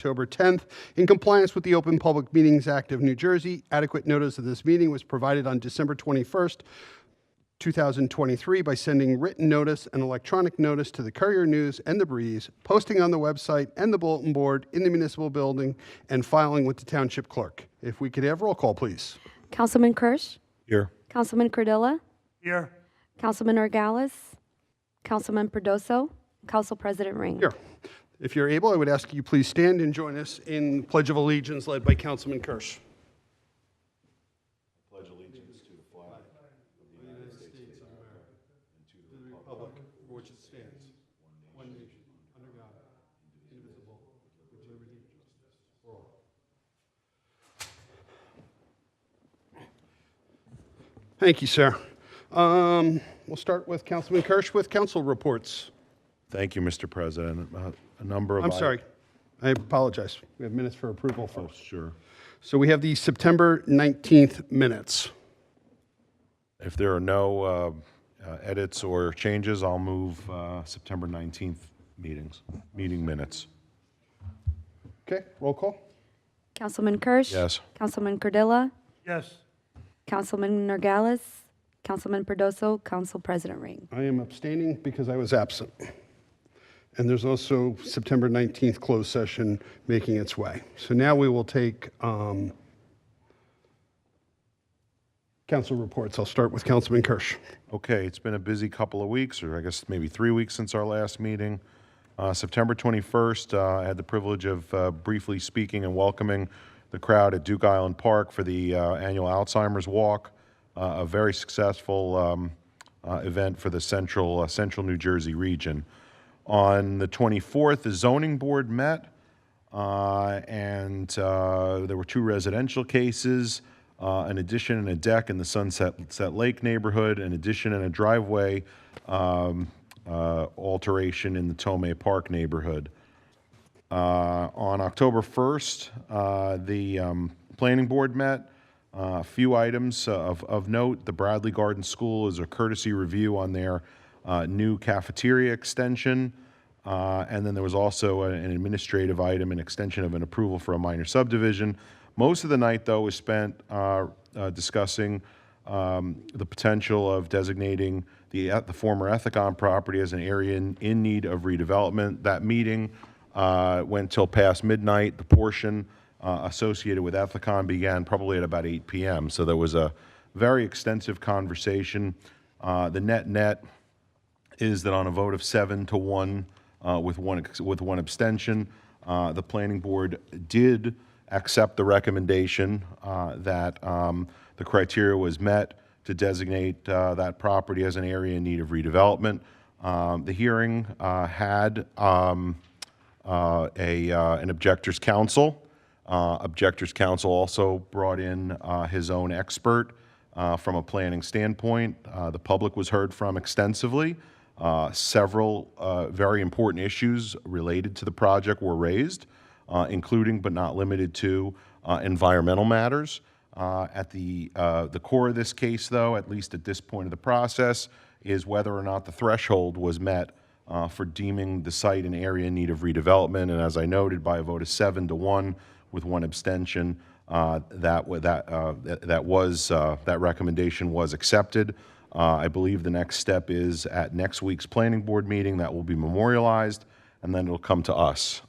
October 10th. In compliance with the Open Public Meetings Act of New Jersey, adequate notice of this meeting was provided on December 21st, 2023 by sending written notice and electronic notice to the Courier News and the Breeze, posting on the website and the bulletin board in the municipal building, and filing with the township clerk. If we could have roll call, please. Councilman Kirsch? Here. Councilman Cardilla? Here. Councilman Orgales? Councilman Perdoso? Council President Ring? Here. If you're able, I would ask you please stand and join us in Pledge of Allegiance led by Councilman Kirsch. Pledge allegiance to the flag of the United States of America and to the republic for which it stands, one nation, under God, indivisible, with liberty and justice for all. Thank you, sir. We'll start with Councilman Kirsch with council reports. Thank you, Mr. President. A number of... I'm sorry. I apologize. We have minutes for approval first. Sure. So we have the September 19th minutes. If there are no edits or changes, I'll move September 19th meeting minutes. Okay, roll call. Councilman Kirsch? Yes. Councilman Cardilla? Yes. Councilman Orgales? Councilman Perdoso? Council President Ring? I am abstaining because I was absent. And there's also September 19th closed session making its way. So now we will take council reports. I'll start with Councilman Kirsch. Okay, it's been a busy couple of weeks, or I guess maybe 3 weeks since our last meeting. September 21st, I had the privilege of briefly speaking and welcoming the crowd at Duke Island Park for the annual Alzheimer's Walk, a very successful event for the central New Jersey region. On the 24th, the zoning board met, and there were 2 residential cases, an addition and a deck in the Sunset Lake neighborhood, an addition and a driveway alteration in the Tomei Park neighborhood. On October 1st, the planning board met. A few items of note. The Bradley Garden School is a courtesy review on their new cafeteria extension. And then there was also an administrative item, an extension of an approval for a minor subdivision. Most of the night, though, was spent discussing the potential of designating the former Ethicon property as an area in need of redevelopment. That meeting went till past midnight. The portion associated with Ethicon began probably at about 8 p.m. So there was a very extensive conversation. The net is that on a vote of 7-1 with one abstention, the planning board did accept the recommendation that the criteria was met to designate that property as an area in need of redevelopment. The hearing had an objector's counsel. Objector's counsel also brought in his own expert from a planning standpoint. The public was heard from extensively. Several very important issues related to the project were raised, including but not limited to environmental matters. At the core of this case, though, at least at this point of the process, is whether or not the threshold was met for deeming the site an area in need of redevelopment. And as I noted, by a vote of 7-1 with one abstention, that recommendation was accepted. I believe the next step is at next week's planning board meeting that will be memorialized, and then it'll come to us.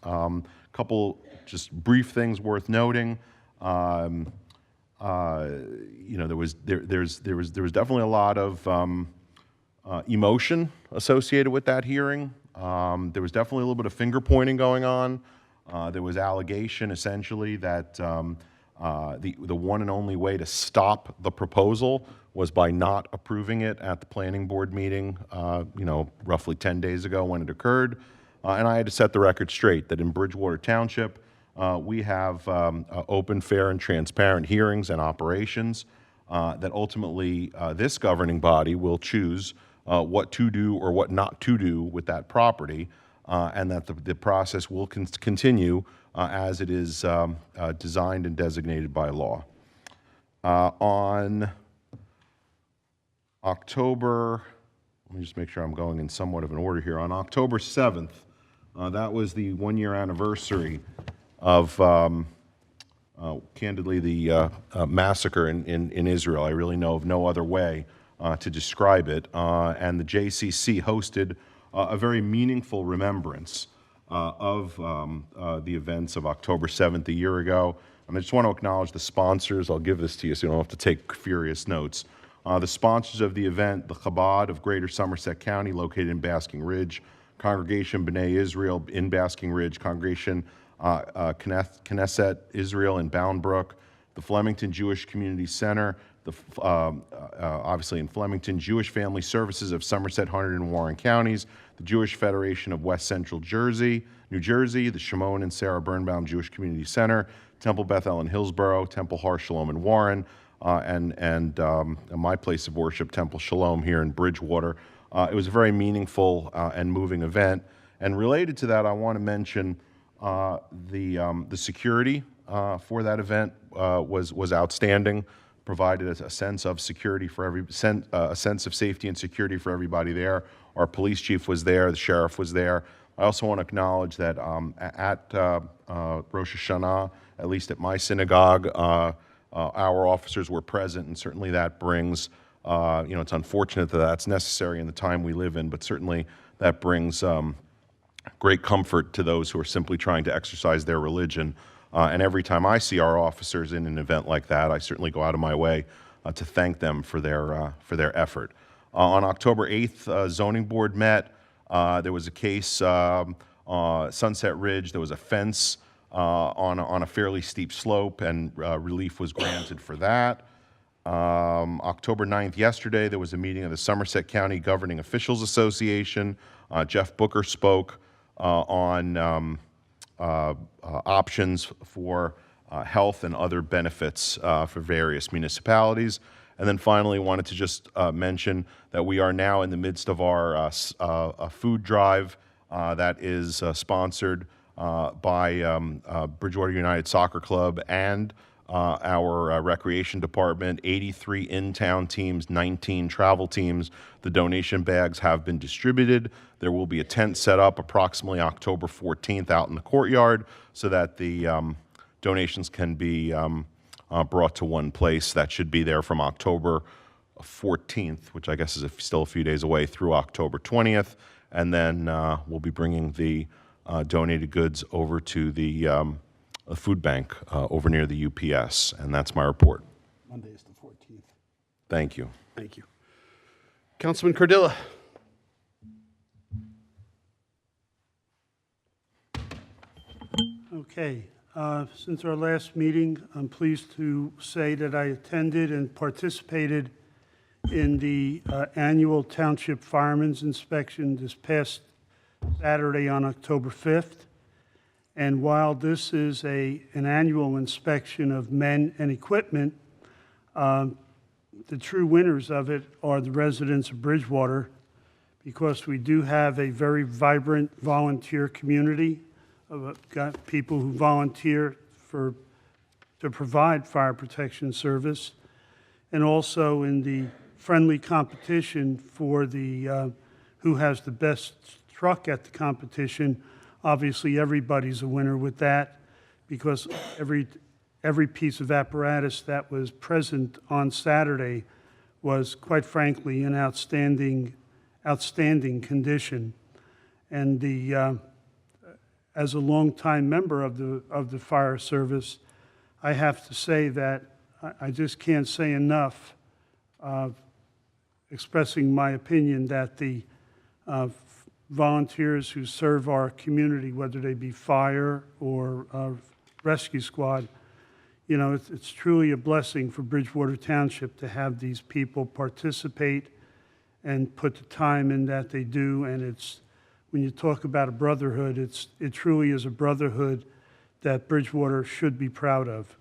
Couple just brief things worth noting. You know, there's definitely a lot of emotion associated with that hearing. There was definitely a little bit of finger pointing going on. There was allegation essentially that the one and only way to stop the proposal was by not approving it at the planning board meeting, you know, roughly 10 days ago when it occurred. And I had to set the record straight that in Bridgewater Township, we have open, fair, and transparent hearings and operations that ultimately this governing body will choose what to do or what not to do with that property, and that the process will continue as it is designed and designated by law. On October, let me just make sure I'm going in somewhat of an order here. On October 7th, that was the one-year anniversary of candidly, the massacre in Israel. I really know of no other way to describe it. And the JCC hosted a very meaningful remembrance of the events of October 7th a year ago. And I just want to acknowledge the sponsors. I'll give this to you so you don't have to take furious notes. The sponsors of the event, the Chabad of Greater Somerset County, located in Basking Ridge, Congregation B'nai Israel in Basking Ridge, Congregation Knesset Israel in Bound Brook, the Flemington Jewish Community Center, obviously in Flemington, Jewish Family Services of Somerset, Hunterdon, and Warren Counties, the Jewish Federation of West Central New Jersey, the Shimon and Sarah Birnbaum Jewish Community Center, Temple Bethel in Hillsborough, Temple Har Shalom in Warren, and my place of worship, Temple Shalom here in Bridgewater. It was a very meaningful and moving event. And related to that, I want to mention the security for that event was outstanding. Provided a sense of security for a sense of safety and security for everybody there. Our police chief was there. The sheriff was there. I also want to acknowledge that at Rosh Hashanah, at least at my synagogue, our officers were present, and certainly that brings, it's unfortunate that that's necessary in the time we live in, but certainly that brings great comfort to those who are simply trying to exercise their religion. And every time I see our officers in an event like that, I certainly go out of my way to thank them for their effort. On October 8th, zoning board met. There was a case, Sunset Ridge. There was a fence on a fairly steep slope, and relief was granted for that. October 9th, yesterday, there was a meeting of the Somerset County Governing Officials Association. Jeff Booker spoke on options for health and other benefits for various municipalities. And then finally, wanted to just mention that we are now in the midst of our food drive that is sponsored by Bridgewater United Soccer Club and our recreation department. 83 in-town teams, 19 travel teams. The donation bags have been distributed. There will be a tent set up approximately October 14th out in the courtyard so that the donations can be brought to one place. That should be there from October 14th, which I guess is still a few days away, through October 20th. And then we'll be bringing the donated goods over to the food bank over near the UPS. And that's my report. Monday is the 14th. Thank you. Thank you. Councilman Cardilla. Okay. Since our last meeting, I'm pleased to say that I attended and participated in the annual Township Fireman's Inspection this past Saturday on October 5th. And while this is an annual inspection of men and equipment, the true winners of it are the residents of Bridgewater, because we do have a very vibrant volunteer community. Got people who volunteer to provide fire protection service, and also in the friendly competition for the who has the best truck at the competition. Obviously, everybody's a winner with that, because every piece of apparatus that was present on Saturday was, quite frankly, in outstanding condition. And as a longtime member of the fire service, I have to say that I just can't say enough expressing my opinion that the volunteers who serve our community, whether they be fire or rescue squad, it's truly a blessing for Bridgewater Township to have these people participate and put the time in that they do. And when you talk about a brotherhood, it truly is a brotherhood that Bridgewater should be proud of.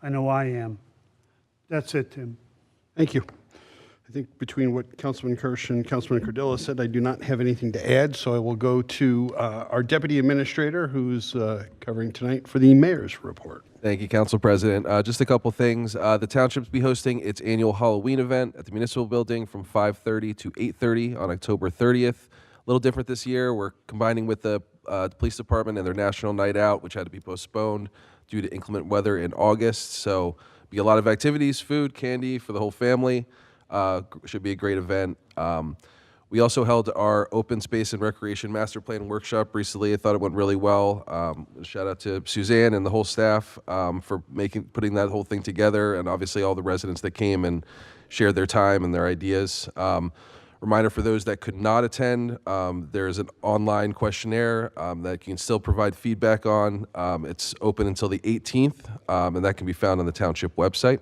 I know I am. That's it, Tim. Thank you. I think between what Councilman Kirsch and Councilman Cardilla said, I do not have anything to add, so I will go to our Deputy Administrator, who's covering tonight for the Mayor's report. Thank you, Council President. Just a couple things. The Township's be hosting its annual Halloween event at the Municipal Building from 5:30 to 8:30 on October 30th. A little different this year. We're combining with the Police Department and their National Night Out, which had to be postponed due to inclement weather in August. So be a lot of activities, food, candy for the whole family. Should be a great event. We also held our open space and recreation master plan workshop recently. I thought it went really well. Shout out to Suzanne and the whole staff for putting that whole thing together, and obviously all the residents that came and shared their time and their ideas. Reminder for those that could not attend, there's an online questionnaire that you can still provide feedback on. It's open until the 18th, and that can be found on the township website.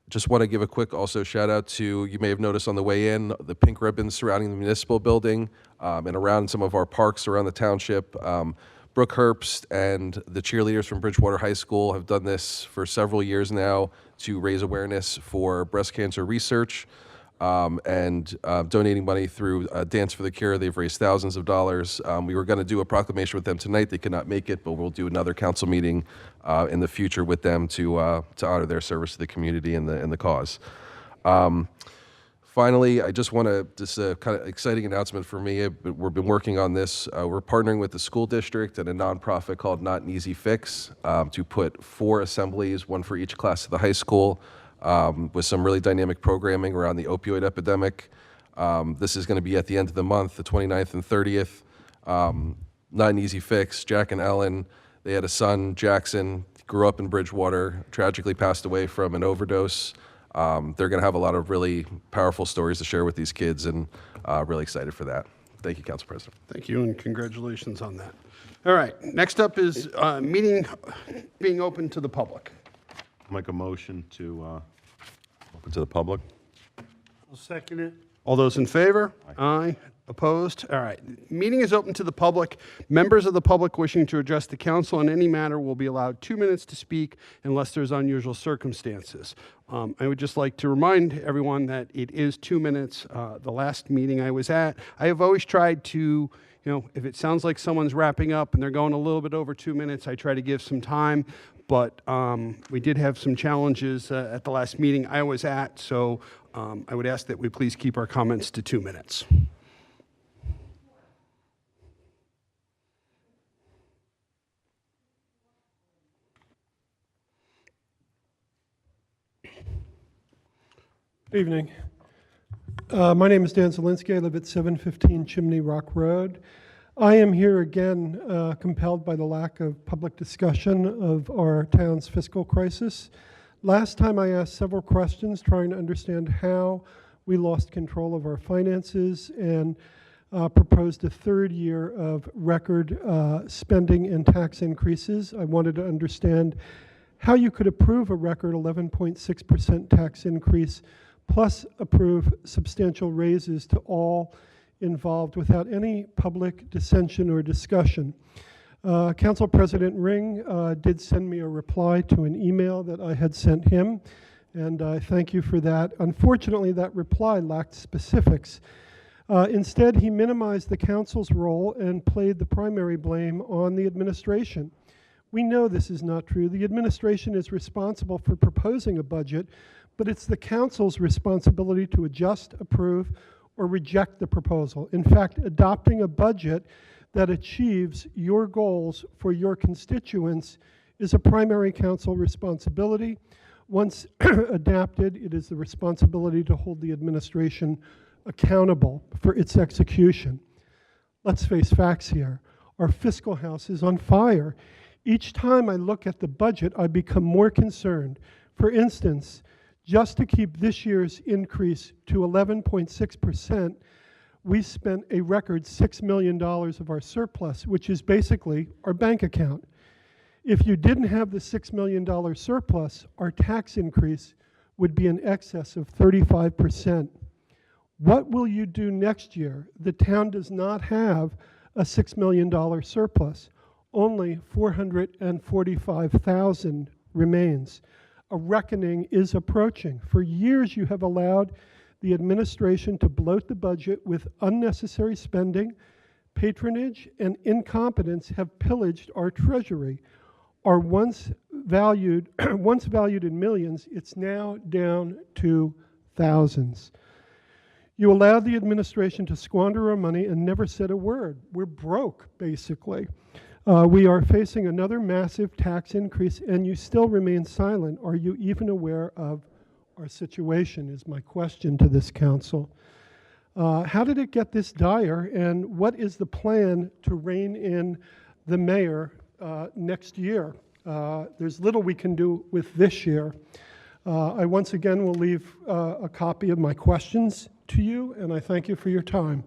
Just want to give a quick also shout out to, you may have noticed on the way in, the pink ribbons surrounding the municipal building and around some of our parks around the township. Brooke Herbst and the cheerleaders from Bridgewater High School have done this for several years now to raise awareness for breast cancer research and donating money through Dance for the Cure. They've raised thousands of dollars. We were going to do a proclamation with them tonight. They could not make it, but we'll do another council meeting in the future with them to honor their service to the community and the cause. Finally, I just want to, just a kind of exciting announcement for me. We've been working on this. We're partnering with the school district and a nonprofit called Not an Easy Fix to put 4 assemblies, 1 for each class of the high school, with some really dynamic programming around the opioid epidemic. This is going to be at the end of the month, the 29th and 30th. Not an easy fix. Jack and Ellen, they had a son, Jackson, grew up in Bridgewater, tragically passed away from an overdose. They're going to have a lot of really powerful stories to share with these kids, and really excited for that. Thank you, Council President. Thank you, and congratulations on that. All right, next up is meeting being open to the public. Make a motion to open to the public. I'll second it. All those in favor? Aye. Opposed? All right. Meeting is open to the public. Members of the public wishing to address the council on any matter will be allowed 2 minutes to speak unless there's unusual circumstances. I would just like to remind everyone that it is 2 minutes. The last meeting I was at, I have always tried to, if it sounds like someone's wrapping up and they're going a little bit over 2 minutes, I try to give some time. But we did have some challenges at the last meeting I was at, so I would ask that we please keep our comments to 2 minutes. Evening. My name is Dan Zielinski. I live at 715 Chimney Rock Road. I am here again compelled by the lack of public discussion of our town's fiscal crisis. Last time I asked several questions trying to understand how we lost control of our finances and proposed a 3rd year of record spending and tax increases. I wanted to understand how you could approve a record 11.6% tax increase plus approve substantial raises to all involved without any public dissension or discussion. Council President Ring did send me a reply to an email that I had sent him, and I thank you for that. Unfortunately, that reply lacked specifics. Instead, he minimized the council's role and played the primary blame on the administration. We know this is not true. The administration is responsible for proposing a budget, but it's the council's responsibility to adjust, approve, or reject the proposal. In fact, adopting a budget that achieves your goals for your constituents is a primary council responsibility. Once adapted, it is the responsibility to hold the administration accountable for its execution. Let's face facts here. Our fiscal house is on fire. Each time I look at the budget, I become more concerned. For instance, just to keep this year's increase to 11.6%, we spent a record $6 million of our surplus, which is basically our bank account. If you didn't have the $6 million surplus, our tax increase would be in excess of 35%. What will you do next year? The town does not have a $6 million surplus. Only $445,000 remains. A reckoning is approaching. For years, you have allowed the administration to bloat the budget with unnecessary spending. Patronage and incompetence have pillaged our treasury. Our once valued in millions, it's now down to thousands. You allowed the administration to squander our money and never said a word. We're broke, basically. We are facing another massive tax increase, and you still remain silent. Are you even aware of our situation, is my question to this council. How did it get this dire, and what is the plan to rein in the mayor next year? There's little we can do with this year. I once again will leave a copy of my questions to you, and I thank you for your time.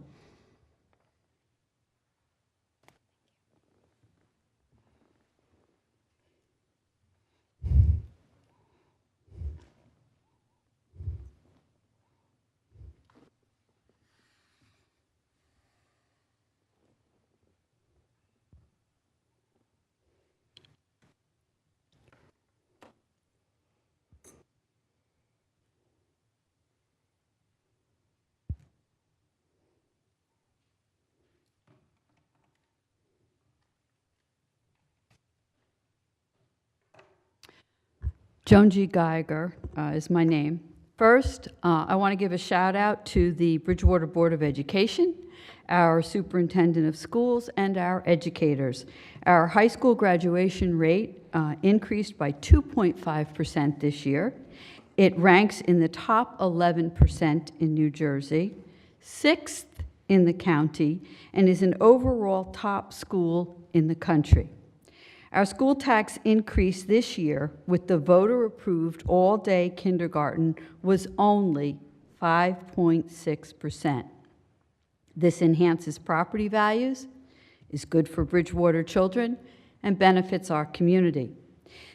Joan G. Geiger is my name. First, I want to give a shout out to the Bridgewater Board of Education, our superintendent of schools, and our educators. Our high school graduation rate increased by 2.5% this year. It ranks in the top 11% in New Jersey, 6th in the county, and is an overall top school in the country. Our school tax increase this year with the voter-approved all-day kindergarten was only 5.6%. This enhances property values, is good for Bridgewater children, and benefits our community.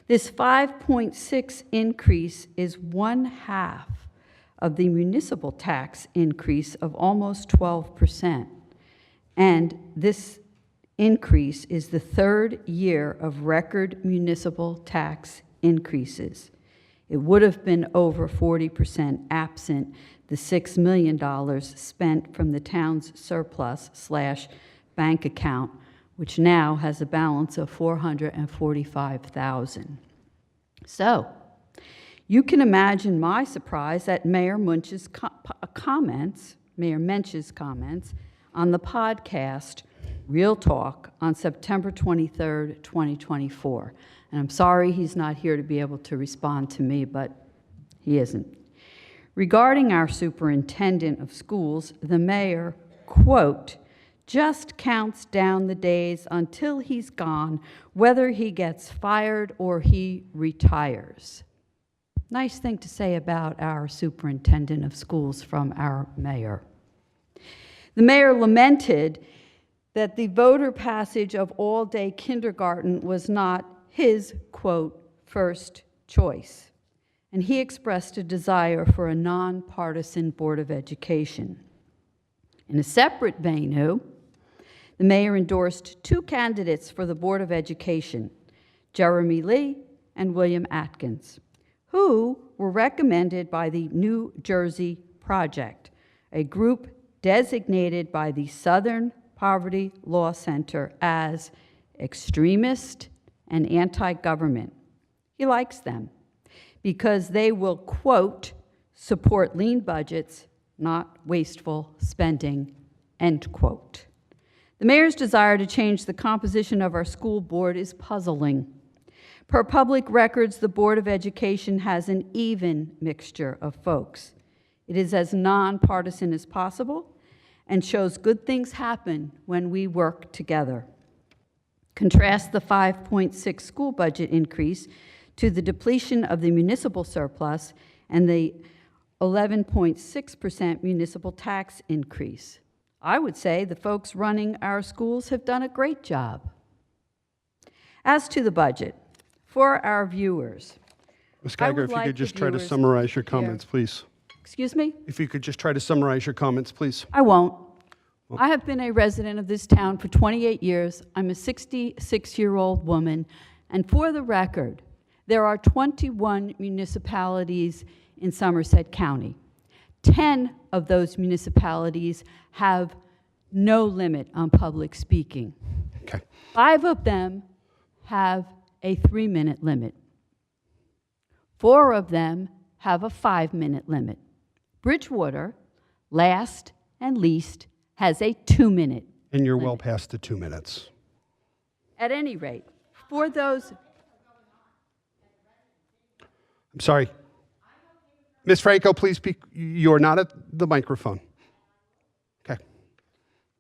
This 5.6 increase is 1/2 of the municipal tax increase of almost 12%. And this increase is the 3rd year of record municipal tax increases. It would have been over 40% absent the $6 million spent from the town's surplus/bank account, which now has a balance of $445,000. So, you can imagine my surprise at Mayor Mensch's comments on the podcast Real Talk on September 23rd, 2024. And I'm sorry he's not here to be able to respond to me, but he isn't. Regarding our superintendent of schools, the mayor, quote, just counts down the days until he's gone, whether he gets fired or he retires. Nice thing to say about our superintendent of schools from our mayor. The mayor lamented that the voter passage of all-day kindergarten was not his, quote, first choice. And he expressed a desire for a nonpartisan Board of Education. In a separate venue, the mayor endorsed 2 candidates for the Board of Education, Jeremy Lee and William Atkins, who were recommended by the New Jersey Project, a group designated by the Southern Poverty Law Center as extremist and anti-government. He likes them because they will, quote, support lean budgets, not wasteful spending, end quote. The mayor's desire to change the composition of our school board is puzzling. Per public records, the Board of Education has an even mixture of folks. It is as nonpartisan as possible and shows good things happen when we work together. Contrast the 5.6 school budget increase to the depletion of the municipal surplus and the 11.6% municipal tax increase. I would say the folks running our schools have done a great job. As to the budget, for our viewers, Ms. I Geiger, would if you like could the just try to viewers summarize your to hear- comments, please. Excuse me? If you could just try to summarize your comments, please. I won't. I have been a resident of this town for 28 years. I'm a 66-year-old woman. And for the record, there are 21 municipalities in Somerset County. 10 of those municipalities have no limit on public speaking. Okay. 5 of them have a 3-minute limit. 4 of them have a 5-minute limit. Bridgewater, Last and least has a 2-minute. And you're well past the 2 minutes. At any rate, for those, I'm sorry. Ms. Franco, please speak. You're not at the microphone. Okay.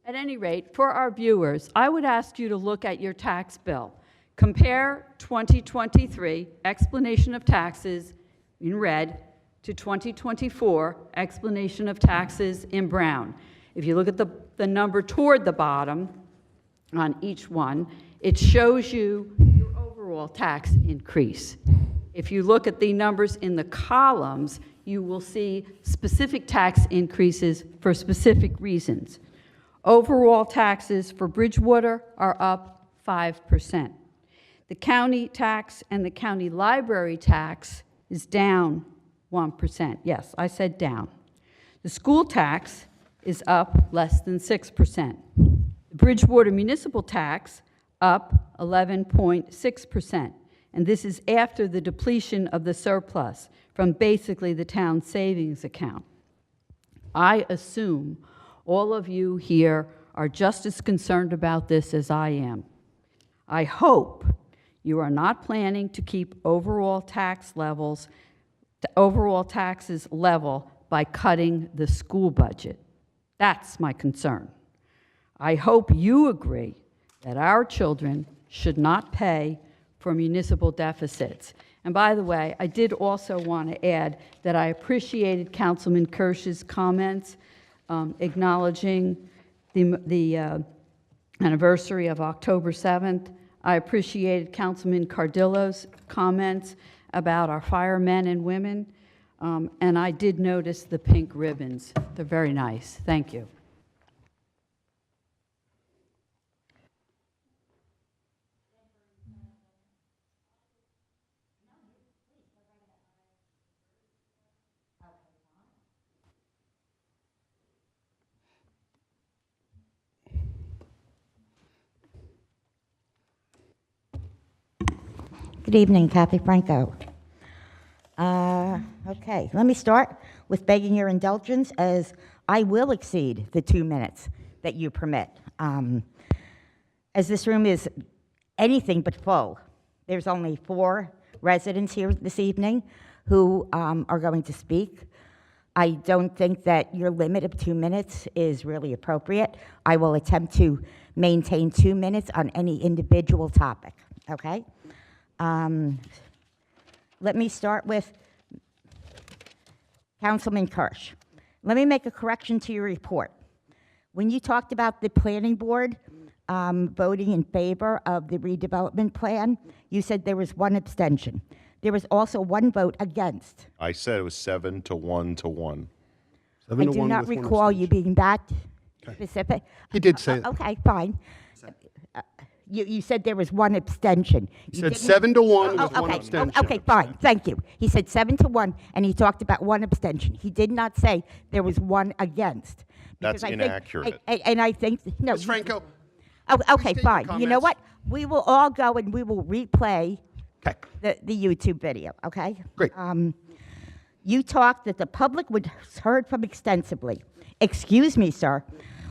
at any rate, for our viewers, I would ask you to look at your tax bill. Compare 2023 explanation of taxes in red to 2024 explanation of taxes in brown. If you look at the number toward the bottom on each one, it shows you your overall tax increase. If you look at the numbers in the columns, you will see specific tax increases for specific reasons. Overall taxes for Bridgewater are up 5%. The county tax and the county library tax is down 1%. Yes, I said down. The school tax is up less than 6%. The Bridgewater municipal tax up 11.6%. And this is after the depletion of the surplus from basically the town's savings account. I assume all of you here are just as concerned about this as I am. I hope you are not planning to keep overall taxes level by cutting the school budget. That's my concern. I hope you agree that our children should not pay for municipal deficits. And by the way, I did also want to add that I appreciated Councilman Kirsch's comments acknowledging the anniversary of October 7th. I appreciated Councilman Cardillo's comments about our firemen and women, and I did notice the pink ribbons. They're very nice. Thank you. Good evening, Kathy Franco. Okay, let me start with begging your indulgence as I will exceed the 2 minutes that you permit. As this room is anything but full, there's only 4 residents here this evening who are going to speak. I don't think that your limit of 2 minutes is really appropriate. I will attempt to maintain 2 minutes on any individual topic, okay? Let me start with Councilman Kirsch. Let me make a correction to your report. When you talked about the planning board voting in favor of the redevelopment plan, you said there was 1 abstention. There was also 1 vote against. I said it was 7 to 1 to 1. I do not recall you being that specific. He did say it. Okay, fine. You said there was 1 abstention. He said 7 to 1 with 1 okay. abstention. Okay, fine, thank you. He said 7 to 1, and he talked about 1 abstention. He did not say there was 1 against. That's inaccurate. And I think, no. Ms. Franco. Oh, okay, state your fine. You know comments. what? We will all go and we will replay Okay, the YouTube video, okay? great. You talked that the public was heard from extensively. Excuse me, sir.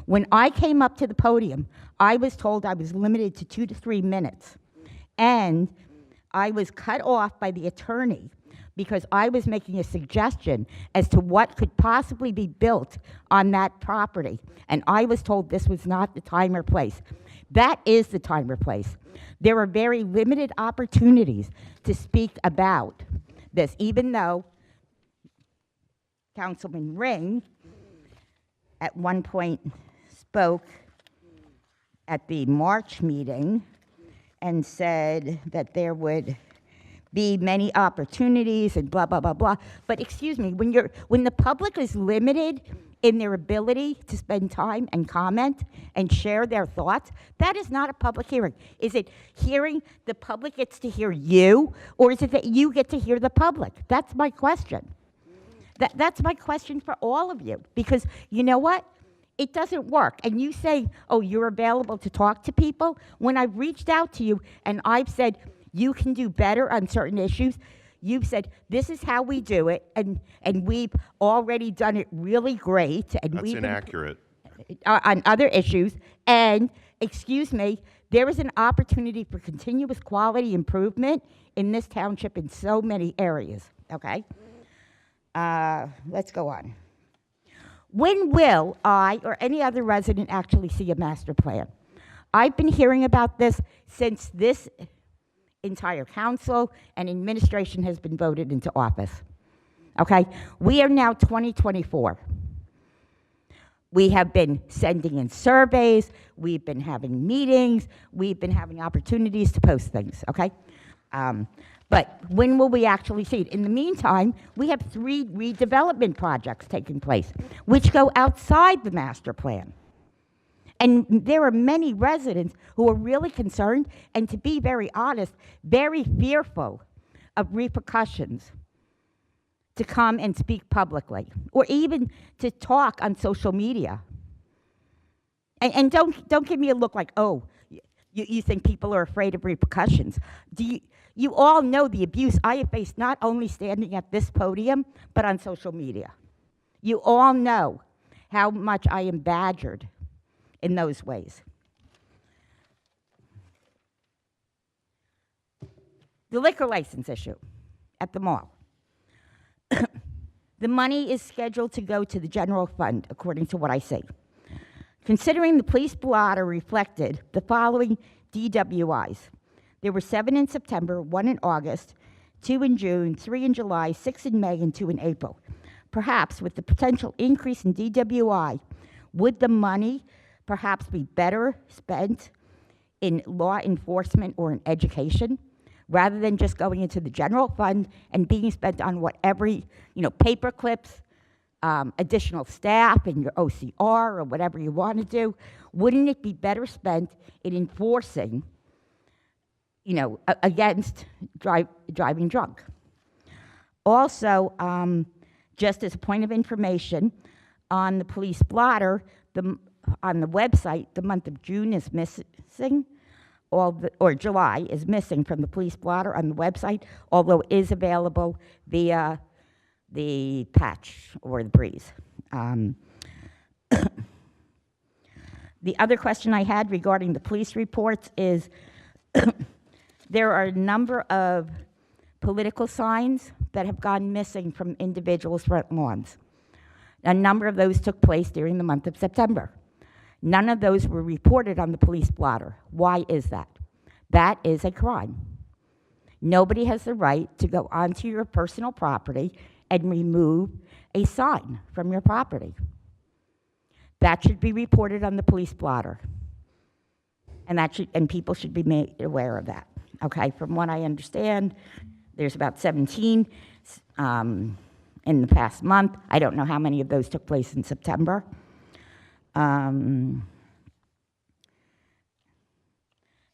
When I came up to the podium, I was told I was limited to 2 to 3 minutes. And I was cut off by the attorney because I was making a suggestion as to what could possibly be built on that property. And I was told this was not the time or place. That is the time or place. There are very limited opportunities to speak about this, even though Councilman Ring at one point spoke at the March meeting and said that there would be many opportunities and blah, blah, blah, blah. But excuse me, when the public is limited in their ability to spend time and comment and share their thoughts, that is not a public hearing. Is it hearing the public gets to hear you, or is it that you get to hear the public? That's my question. That's my question for all of you, because you know what? It doesn't work. And you say, oh, you're available to talk to people. When I've reached out to you and I've said, you can do better on certain issues, You've said, this is how we do it, and we've already done it really great. And That's we've inaccurate. on other issues. And, excuse me, there is an opportunity for continuous quality improvement in this township in so many areas, okay? Let's go on. When will I or any other resident actually see a master plan? I've been hearing about this since this entire council and administration has been voted into office, okay? We are now 2024. We have been sending in surveys, we've been having meetings, we've been having opportunities to post things, okay? But when will we actually see it? In the meantime, we have 3 redevelopment projects taking place, which go outside the master plan. And there are many residents who are really concerned, and to be very honest, very fearful of repercussions to come and speak publicly, or even to talk on social media. And don't give me a look like, oh, you think people are afraid of repercussions. You all know the abuse I have faced, not only standing at this podium, but on social media. You all know how much I am badgered in those ways. The liquor license issue at the mall. The money is scheduled to go to the general fund, according to what I see. Considering the police blotter reflected the following DWIs. There were 7 in September, 1 in August, 2 in June, 3 in July, 6 in May, and 2 in April. Perhaps with the potential increase in DWI, would the money perhaps be better spent in law enforcement or in education, rather than just going into the general fund and being spent on whatever, paper clips, additional staff in your OCR or whatever you want to do? Wouldn't it be better spent in enforcing, against driving drunk? Also, just as a point of information, on the police blotter, on the website, the month of June is missing. Or July is missing from the police blotter on the website, although it is available via the patch or the breeze. The other question I had regarding the police reports is there are a number of political signs that have gone missing from individuals' front lawns. A number of those took place during the month of September. None of those were reported on the police blotter. Why is that? That is a crime. Nobody has the right to go onto your personal property and remove a sign from your property. That should be reported on the police blotter. And people should be made aware of that. Okay, from what I understand, there's about 17 in the past month. I don't know how many of those took place in September. The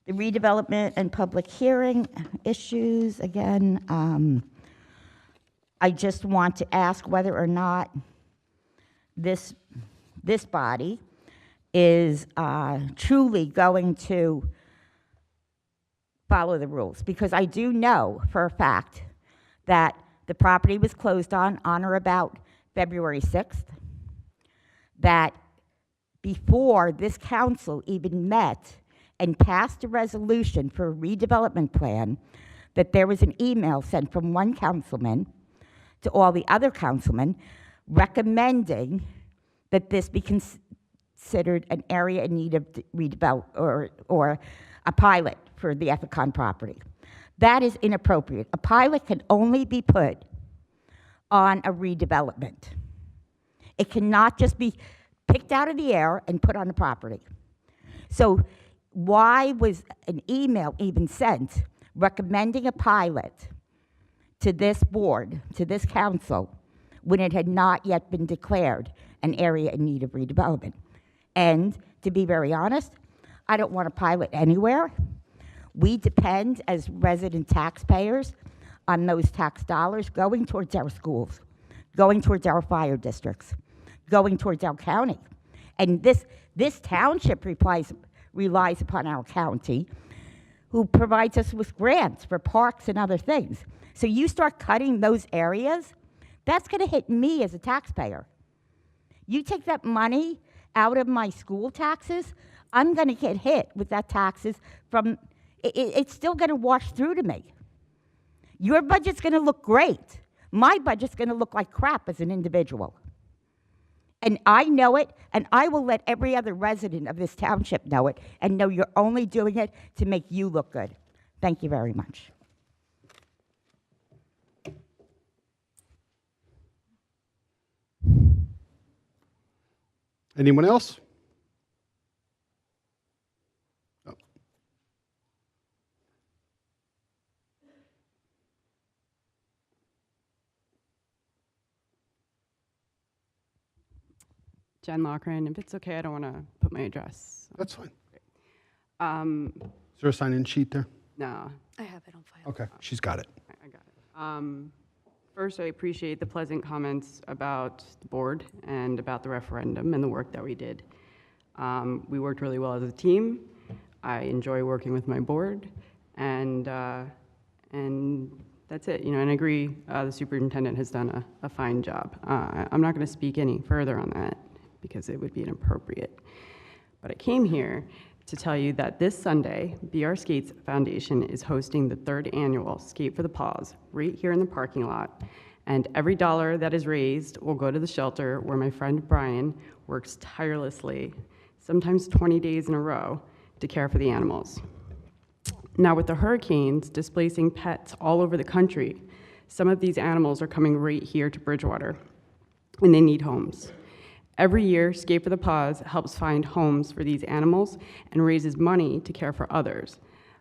redevelopment and public hearing issues, again, I just want to ask whether or not this body is truly going to follow the rules, because I do know for a fact that the property was closed on or about February 6th, that before this council even met and passed a resolution for a redevelopment plan, that there was an email sent from one councilman to all the other councilmen recommending that this be considered an area in need of redevelop or a pilot for the Ethicon property. That is inappropriate. A pilot can only be put on a redevelopment. It cannot just be picked out of the air and put on the property. So why was an email even sent recommending a pilot to this board, to this council, when it had not yet been declared an area in need of redevelopment? And to be very honest, I don't want a pilot anywhere. We depend as resident taxpayers on those tax dollars going towards our schools, going towards our fire districts, going towards our county. And this township relies upon our county who provides us with grants for parks and other things. So you start cutting those areas, that's going to hit me as a taxpayer. You take that money out of my school taxes, I'm going to get hit with that taxes from, it's still going to wash through to me. Your budget's going to look great. My budget's going to look like crap as an individual. And I know it, and I will let every other resident of this township know it, and know you're only doing it to make you look good. Thank you very much. Anyone else? Oh. Jen Lochran. If it's okay, I don't want to put my address. That's fine. Um, Is there a sign-in sheet there? no, I have it on file. Okay, she's got it. I got it. First, I appreciate the pleasant comments about the board and about the referendum and the work that we did. We worked really well as a team. I enjoy working with my board, and that's it. You know, and I agree. The superintendent has done a fine job. I'm not going to speak any further on that because it would be inappropriate. But I came here to tell you that this Sunday, BR Skates Foundation is hosting the 3rd annual Skate for the Paws right here in the parking lot. And every dollar that is raised will go to the shelter where my friend Brian works tirelessly, sometimes 20 days in a row, to care for the animals. Now, with the hurricanes displacing pets all over the country, some of these animals are coming right here to Bridgewater, and they need homes. Every year, Skate for the Paws helps find homes for these animals and raises money to care for others.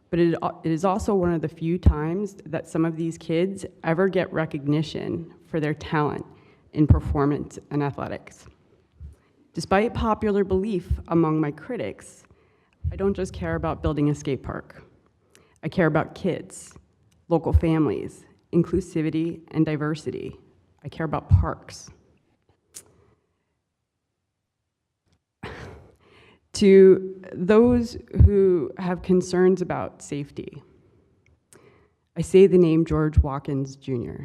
But it is also one of the few times that some of these kids ever get recognition for their talent in performance and athletics. Despite popular belief among my critics, I don't just care about building a skate park. I care about kids, local families, inclusivity, and diversity. I care about parks. To those who have concerns about safety, I say the name George Watkins Jr.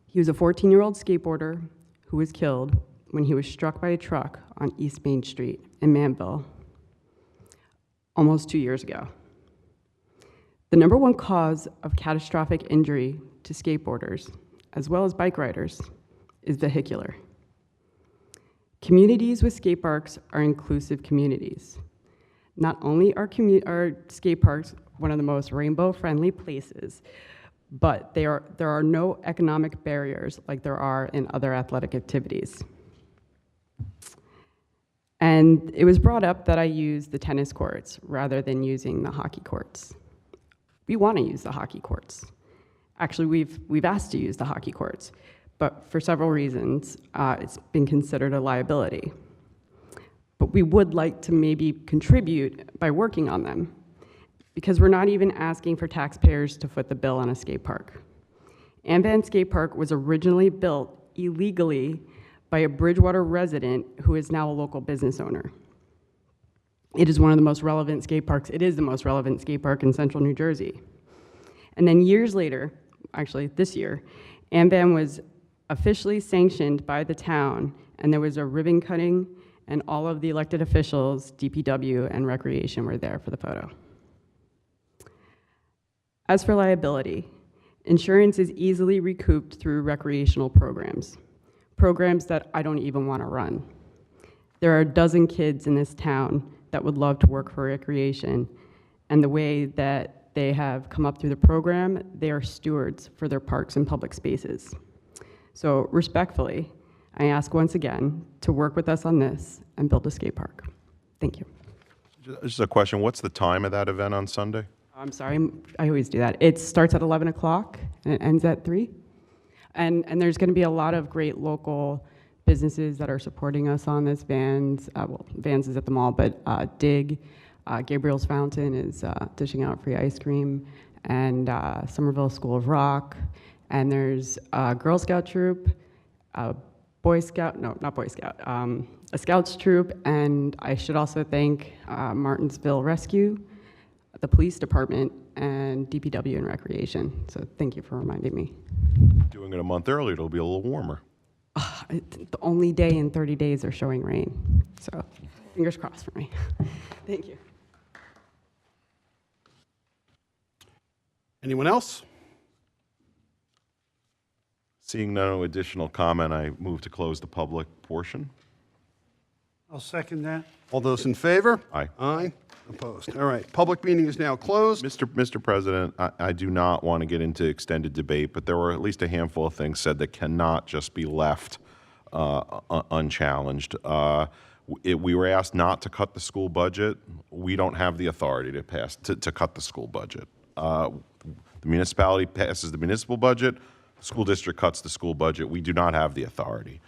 He was a 14-year-old skateboarder who was killed when he was struck by a truck on East Main Street in Manville almost 2 years ago. The #1 cause of catastrophic injury to skateboarders, as well as bike riders, is vehicular. Communities with skate parks are inclusive communities. Not only are skate parks one of the most rainbow-friendly places, but there are no economic barriers like there are in other athletic activities. And it was brought up that I use the tennis courts rather than using the hockey courts. We want to use the hockey courts. Actually, we've asked to use the hockey courts, but for several reasons, it's been considered a liability. But we would like to maybe contribute by working on them, because we're not even asking for taxpayers to foot the bill on a skate park. Van Skate Park was originally built illegally by a Bridgewater resident who is now a local business owner. It is one of the most relevant skate parks. It is the most relevant skate park in central New Jersey. And then years later, actually this year, Van was officially sanctioned by the town, and there was a ribbon cutting, and all of the elected officials, DPW and Recreation, were there for the photo. As for liability, insurance is easily recouped through recreational programs that I don't even want to run. There are a dozen kids in this town that would love to work for recreation, and the way that they have come up through the program, they are stewards for their parks and public spaces. So respectfully, I ask once again to work with us on this and build a skate park. Thank you. Just a question, what's the time of that event on Sunday? I'm sorry, I always do that. It starts at 11 o'clock and it ends at 3. And there's going to be a lot of great local businesses that are supporting us on this. Vans is at the mall, but Dig, Gabriel's Fountain is dishing out free ice cream, and Somerville School of Rock, and there's a Girl Scout troop, a Scouts troop, and I should also thank Martinsville Rescue. the police department and DPW and recreation. So thank you for reminding me. Doing it a month earlier, it'll be a little warmer. The only day in 30 days they're showing rain. So fingers crossed for me. Thank you. Anyone else? Seeing no additional comment, I move to close the public portion. I'll second that. All those in favor? Aye. Aye. Opposed. All right. Public meeting is now closed. Mr. President, I do not want to get into extended debate, but there were at least a handful of things said that cannot just be left unchallenged. We were asked not to cut the school budget. We don't have the authority to cut the school budget. The municipality passes the municipal budget. The school district cuts the school budget. We do not have the authority.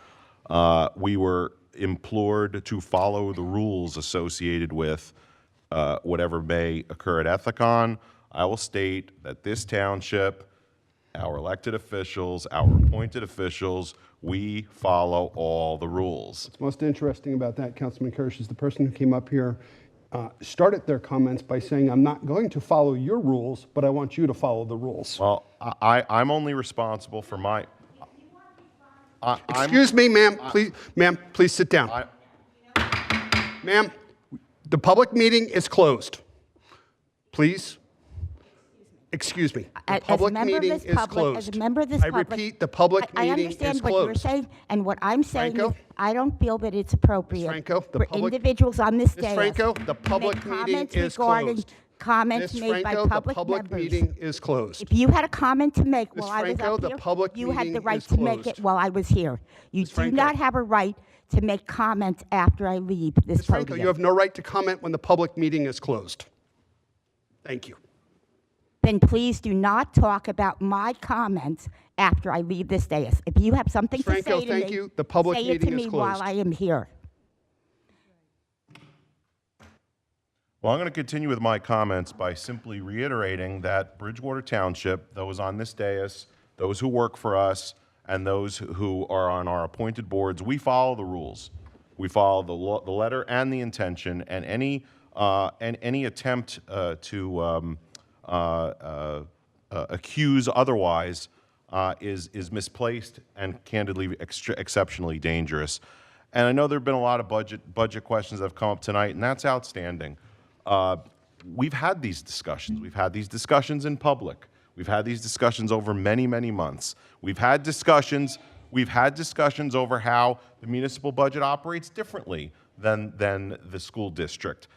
We were implored to follow the rules associated with whatever may occur at Ethicon. I will state that this township, our elected officials, our appointed officials, we follow all the rules. What's most interesting about that, Councilman Kirsch, is the person who came up here started their comments by saying, I'm not going to follow your rules, but I want you to follow the rules. Well, I'm only responsible for my... Excuse me, ma'am. Please sit down. Ma'am, the public meeting is closed. Please. Excuse me. The public meeting is closed. As a member of this I public, repeat, the public I meeting understand is what you're closed. saying, and what I'm saying Franco? is I don't feel that it's appropriate Franco, the for public- individuals on this Ms. dais Franco, to the make public meeting comments is regarding closed. comments Ms. made by Franco, the public public members. meeting is closed. If you had a comment to make Ms. while I was Franco, up the here, public you had the meeting right is to make it closed. while I was here. You Ms. do Franco. not have a right to make comments after I leave this Ms. Franco, podium. you have no right to comment when the public meeting is closed. Thank you. Then please do not talk about my comments after I leave this dais. If you have something Ms. to Franco, say to thank me, you. The public say it to meeting is me while closed. I am here. Well, I'm going to continue with my comments by simply reiterating that Bridgewater Township, those on this dais, those who work for us, and those who are on our appointed boards, we follow the rules. We follow the letter and the intention, and any attempt to accuse otherwise is misplaced and candidly exceptionally dangerous. And I know there have been a lot of budget questions that have come up tonight, and that's outstanding. We've had these discussions. We've had these discussions in public. We've had these discussions over many, many months. We've had discussions over how the municipal budget operates differently than the school district,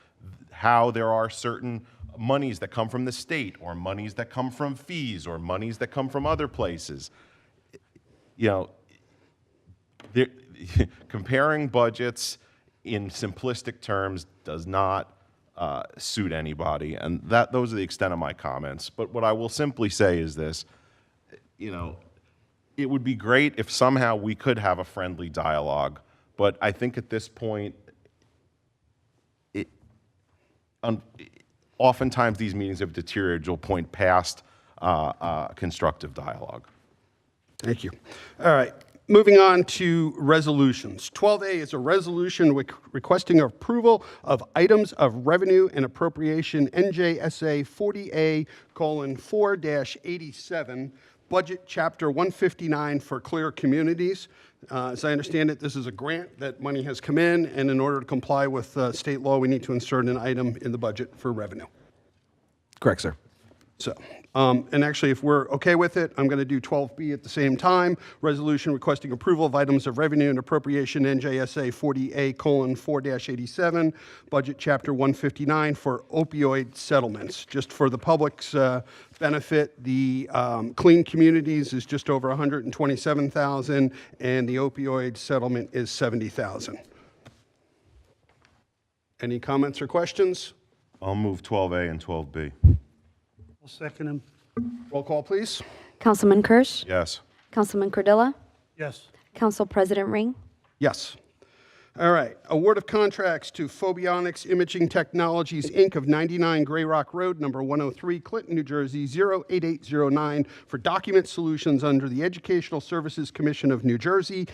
how there are certain monies that come from the state, or monies that come from fees, or monies that come from other places. You know, comparing budgets in simplistic terms does not suit anybody, and those are the extent of my comments. But what I will simply say is this: you know, it would be great if somehow we could have a friendly dialogue, but I think at this point, oftentimes these meetings have deteriorated to a point past constructive dialogue. Thank you. All right. Moving on to resolutions. 12A is a resolution requesting approval of items of revenue and appropriation NJSA 40A:4-87, Budget Chapter 159 for Clear Communities. As I understand it, this is a grant that money has come in, and in order to comply with state law, we need to insert an item in the budget for revenue. Correct, sir. So, and actually, if we're okay with it, I'm going to do 12B at the same time. Resolution requesting approval of items of revenue and appropriation NJSA 40A:4-87, Budget Chapter 159 for opioid settlements. Just for the public's benefit, the Clean Communities is just over $127,000, and the opioid settlement is $70,000. Any comments or questions? I'll move 12A and 12B. I'll second him. Roll call, please. Councilman Kirsch? Yes. Councilman Cordilla? Yes. Council President Ring? Yes. All right. Award of contracts to Phobionics Imaging Technologies, Inc. of 99 Gray Rock Road, number 103, Clinton, New Jersey, 08809, for document solutions under the Educational Services Commission of New Jersey,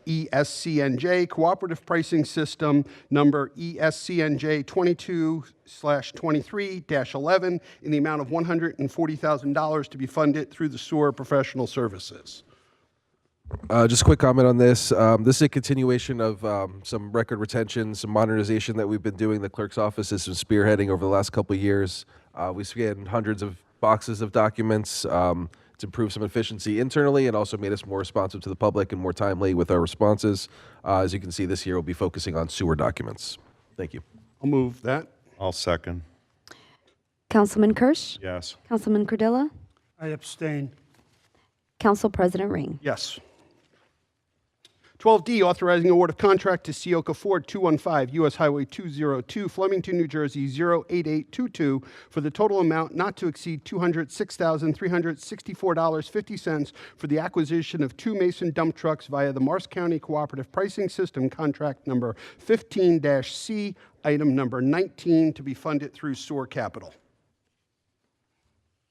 ESCNJ Cooperative Pricing System number ESCNJ 22/23-11 in the amount of $140,000 to be funded through the SOAR Professional Services. Just a quick comment on this. This is a continuation of some record retention, some modernization that we've been doing. The clerk's office has been spearheading over the last couple of years. We scanned hundreds of boxes of documents. It's improved some efficiency internally and also made us more responsive to the public and more timely with our responses. As you can see, this year we'll be focusing on sewer documents. Thank you. I'll move that. I'll second. Councilman Kirsch? Yes. Councilman Cardilla? I abstain. Council President Ring? Yes. 12D, authorizing award of contract to Sioka Ford 215 U.S. Highway 202, Flemington, New Jersey 08822 for the total amount not to exceed $206,364.50 for the acquisition of 2 Mason dump trucks via the Morris County Cooperative Pricing System contract number 15-C, item number 19, to be funded through SOAR Capital.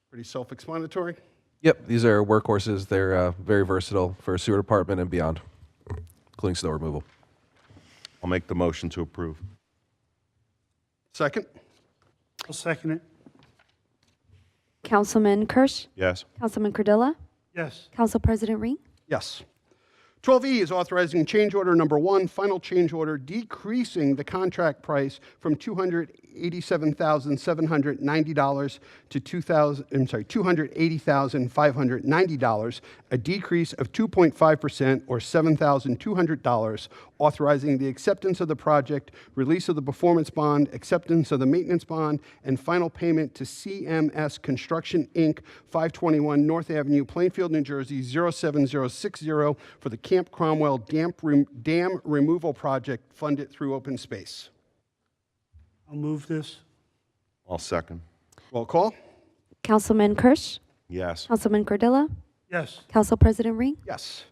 Pretty self-explanatory. Yep, these are workhorses. They're very versatile for sewer department and beyond, including snow removal. I'll make the motion to approve. Second. I'll second it. Councilman Kirsch? Yes. Councilman Cardilla? Yes. Council President Ring? Yes. 12E is authorizing change order number 1, final change order decreasing the contract price from $287,790 to $280,590, a decrease of 2.5% or $7,200, authorizing the acceptance of the project, release of the performance bond, acceptance of the maintenance bond, and final payment to CMS Construction, Inc., 521 North Avenue, Plainfield, New Jersey, 07060 for the Camp Cromwell Dam Removal Project funded through open space. I'll move this. I'll second. Roll call. Councilman Kirsch? Yes. Councilman Cardilla? Yes. Council President Ring? Yes.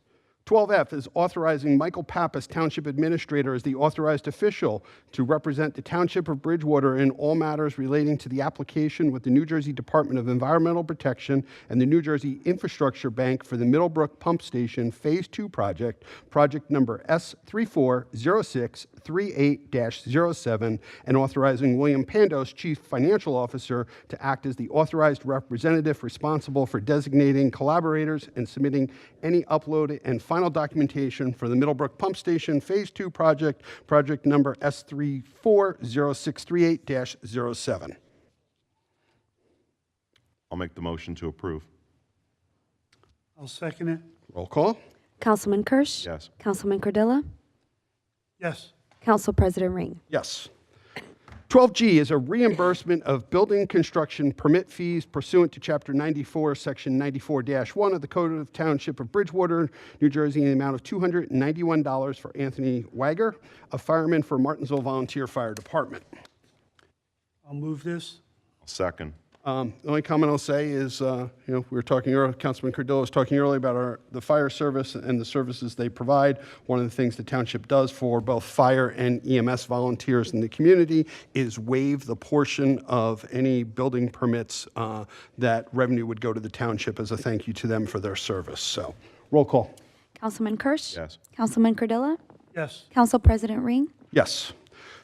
12F is authorizing Michael Pappas, Township Administrator, as the authorized official to represent the Township of Bridgewater in all matters relating to the application with the New Jersey Department of Environmental Protection and the New Jersey Infrastructure Bank for the Middlebrook Pump Station Phase 2 project, project number S340638-07, and authorizing William Pandos, Chief Financial Officer, to act as the authorized representative responsible for designating collaborators and submitting any uploaded and final documentation for the Middlebrook Pump Station Phase 2 project, project number S340638-07. I'll make the motion to approve. I'll second it. Roll call. Councilman Kirsch? Yes. Councilman Cardilla? Yes. Council President Ring? Yes. 12G is a reimbursement of building construction permit fees pursuant to Chapter 94, Section 94-1 of the Code of Township of Bridgewater, New Jersey, in the amount of $291 for Anthony Wager, a fireman for Martinsville Volunteer Fire Department. I'll move this. I'll second. The only comment I'll say is, we were talking earlier, Councilman Cardillo was talking earlier about the fire service and the services they provide. One of the things the township does for both fire and EMS volunteers in the community is waive the portion of any building permits that revenue would go to the township as a thank you to them for their service. So, roll call. Councilman Kirsch? Yes. Councilman Cardilla? Yes. Council President Ring? Yes.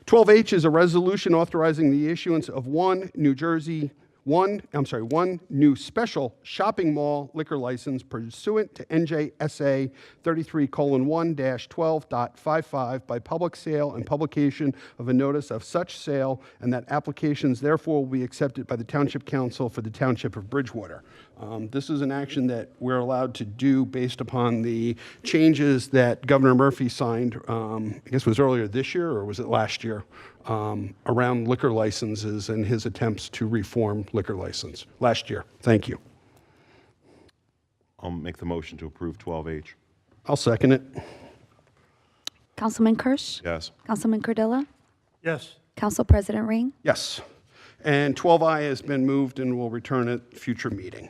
12H is a resolution authorizing the issuance of one new special shopping mall liquor license pursuant to NJSA 33:1-12.55 by public sale and publication of a notice of such sale, and that applications therefore will be accepted by the Township Council for the Township of Bridgewater. This is an action that we're allowed to do based upon the changes that Governor Murphy signed, I guess it was earlier this year, or was it last year, around liquor licenses and his attempts to reform liquor license last year. Thank you. I'll make the motion to approve 12H. I'll second it. Councilman Kirsch? Yes. Councilman Cardilla? Yes. Council President Ring? Yes. And 12I has been moved and will return at future meeting.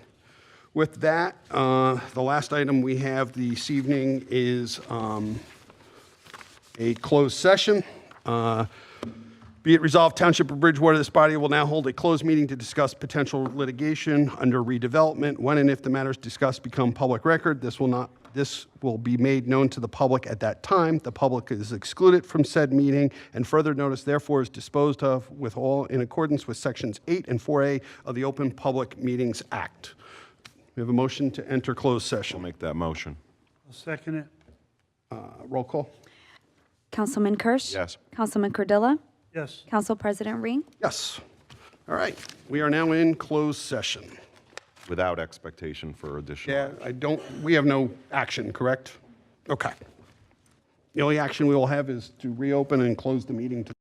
With that, the last item we have this evening is a closed session. Be it resolved, Township of Bridgewater, this body will now hold a closed meeting to discuss potential litigation under redevelopment. When and if the matters discussed become public record, this will not This will be made known to the public at that time. The public is excluded from said meeting, and further notice therefore is disposed of with all in accordance with Sections 8 and 4A of the Open Public Meetings Act. We have a motion to enter closed I'll session. make that motion. I'll second it. Roll call? Councilman Kirsch? Yes. Councilman Cordilla? Yes. Council President Ring? Yes. All right, we are now in closed session. Without expectation for additional. Yeah, we have no action, correct? Okay. The only action we will have is to reopen and close the meeting to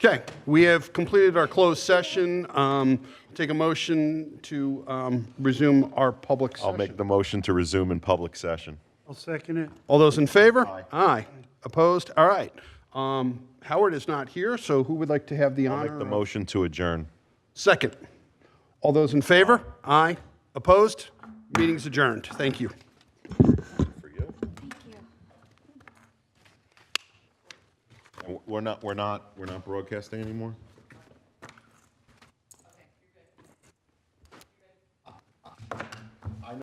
Okay, we have completed our closed session. Take a motion to resume our public session. I'll make the motion to resume in public session. I'll second it. All those in favor? Aye. Opposed? All right. Howard is not here, so who would like to have the I'll honor? make the of- motion to adjourn. Second. All those in favor? Aye. Opposed? Meeting's adjourned. Thank you. For you? We're not broadcasting anymore?